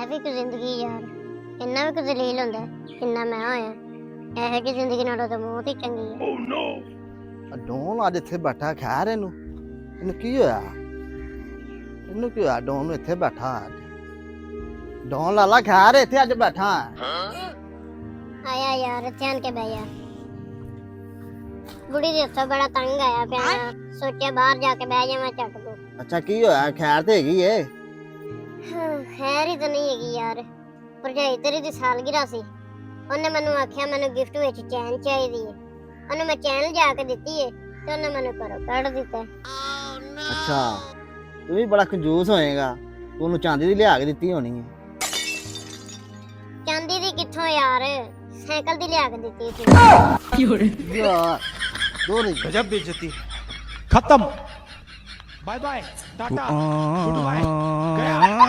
है भी कोई जिंदगी यार, इन्ना भी कोई जलील होंदा जिन्ना मैं होया। ऐसे की जिंदगी नालों तो मौत ही चंगी है। डोन अज इत्थे बैठा खैर इनू की होया? इनू की होया? डोन इत्थे बैठा डोन लाला खैर इत्थे अज बैठा आया यार इत्थे आन के बह जा। बुढ़ी दे उत्थों बड़ा तंग आया पिया, सोचा बाहर जाके बह जावां झट को। अच्छा की होया? खैर ते हैगी ए? खैर ही तो नहीं हैगी यार, भरजाई तेरी दी सालगिरह सी, ਉਹਨੇ ਮੈਨੂੰ ਆਖਿਆ ਮੈਨੂੰ ਗਿਫਟ ਵਿੱਚ ਚੈਨ ਚਾਹੀਦੀ ਹੈ। ਉਹਨੂੰ ਮੈਂ ਚੈਨ ਲਿਆ ਕੇ ਦਿੱਤੀ ਹੈ ਤੇ ਉਹਨੇ ਮੈਨੂੰ ਘਰੋਂ ਕੱਢ ਦਿੱਤਾ। अच्छा तू भी बड़ा कंजूस होएगा, तू ਉਹਨੂੰ ਚਾਂਦੀ ਦੀ ਲਿਆ ਕੇ ਦਿੱਤੀ ਹੋਣੀ ਹੈ। ਚਾਂਦੀ ਦੀ ਕਿੱਥੋਂ ਯਾਰ, ਸਾਈਕਲ ਦੀ ਲਿਆ ਕੇ ਦਿੱਤੀ ਸੀ। यार दो नहीं गजब बेइज्जती खत्म bye bye tata goodbye गया